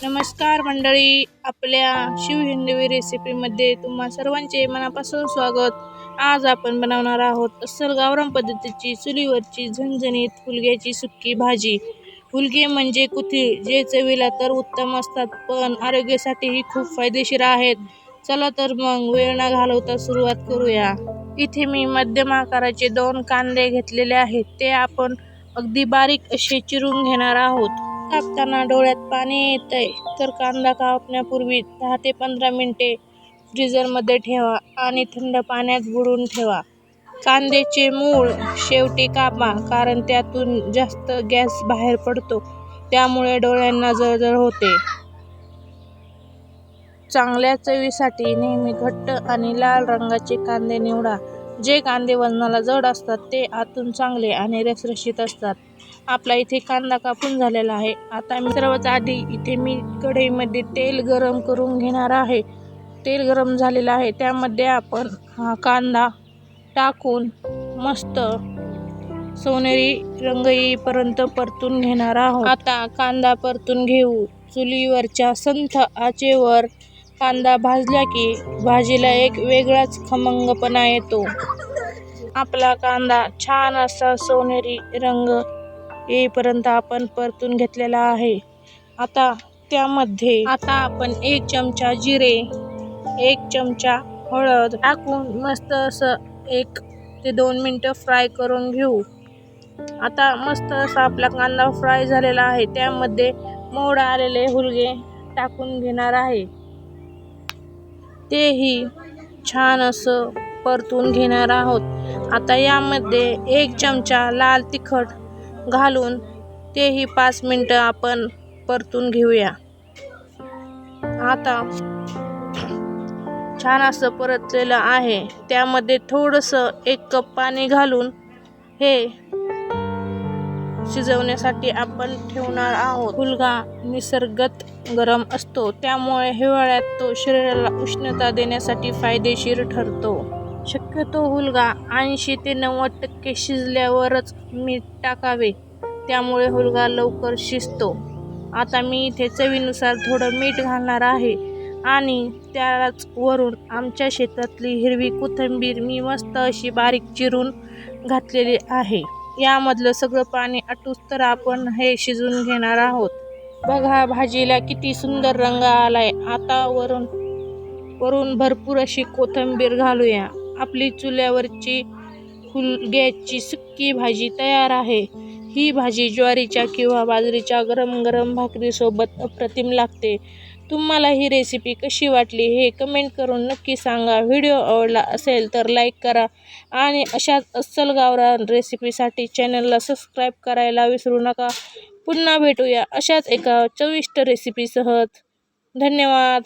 नमस्कार मंडळी, आपल्या शिव हिंदवी रेसिपीमध्ये तुम्हा सर्वांचे मनापासून स्वागत. आज आपण बनवणार आहोत अस्सल गावरान पद्धतीची चुलीवरची झणझणीत हुलग्याची सुक्की भाजी. हुलगे म्हणजे कुथीळ, जे चवीला तर उत्तम असतात पण आरोग्यासाठीही खूप फायदेशीर आहेत. चला तर मग वेळ न घालवता सुरुवात करूया. इथे मी मध्यम आकाराचे 2 कांदे घेतलेले आहेत. ते आपण अगदी बारीक असे चिरून घेणार आहोत. कापताना डोळ्यात पाणी येतंय तर कांदा कापण्यापूर्वी 10 ते 15 मिनिटे फ्रीजरमध्ये ठेवा आणि थंड पाण्यात बुडवून ठेवा. कांद्याचे मूळ शेवटी कापा, कारण त्यातून जास्त गॅस बाहेर पडतो, त्यामुळे डोळ्यांना जळजळ होते. चांगल्या चवीसाठी नेहमी घट्ट आणि लाल रंगाचे कांदे निवडा. जे कांदे वजनाला जड असतात ते आतून चांगले आणि रसरशीत असतात. आपला इथे कांदा कापून झालेला आहे. आता सर्वात आधी इथे मी कढईमध्ये तेल गरम करून घेणार आहे. तेल गरम झालेलं आहे, त्यामध्ये आपण हा कांदा टाकून मस्त सोनेरी रंग येईपर्यंत परतून घेणार आहोत. आता कांदा परतून घेऊ. चुलीवरच्या संथ आचेवर कांदा भाजला की भाजीला एक वेगळाच खमंगपणा येतो. आपला कांदा छान असा सोनेरी रंग येईपर्यंत आपण परतून घेतलेला आहे. आता त्यामध्ये आपण 1 चमचा जिरे, 1 चमचा हळद टाकून मस्त असं 1 ते 2 मिनिटं फ्राय करून घेऊ. आता मस्त असा आपला कांदा फ्राय झालेला आहे. त्यामध्ये मोड आलेले हुलगे टाकून घेणार आहे. तेही छान असं परतून घेणार आहोत. आता यामध्ये 1 चमचा लाल तिखट घालून तेही 5 मिनिटं आपण परतून घेऊया. आता छान असं परतलेलं आहे. त्यामध्ये थोडंसं 1 कप पाणी घालून हे शिजवण्यासाठी आपण ठेवणार आहोत. हुलगा निसर्गत गरम असतो, त्यामुळे हिवाळ्यात तो शरीराला उष्णता देण्यासाठी फायदेशीर ठरतो. शक्यतो हुलगा 80 ते 90% शिजल्यावरच मीठ टाकावे, त्यामुळे हुलगा लवकर शिजतो. आता मी इथे चवीनुसार थोडं मीठ घालणार आहे आणि त्याच वरून आमच्या शेतातली हिरवी कोथिंबीर मी मस्त अशी बारीक चिरून घातलेली आहे. यामधलं सगळं पाणी आटूस तर आपण हे शिजवून घेणार आहोत. बघा, भाजीला किती सुंदर रंग आलाय. आता वरून भरपूर अशी कोथिंबीर घालूया. आपली चुल्यावरची हुलग्याची सुक्की भाजी तयार आहे. ही भाजी ज्वारीच्या किंवा बाजरीच्या गरम गरम भाकरीसोबत अप्रतिम लागते. तुम्हाला ही रेसिपी कशी वाटली हे कमेंट करून नक्की सांगा. व्हिडिओ आवडला असेल तर लाईक करा आणि अशाच अस्सल गावरान रेसिपीसाठी चॅनलला सबस्क्राईब करायला विसरू नका. पुन्हा भेटूया अशाच एका चविष्ट रेसिपीसह. धन्यवाद.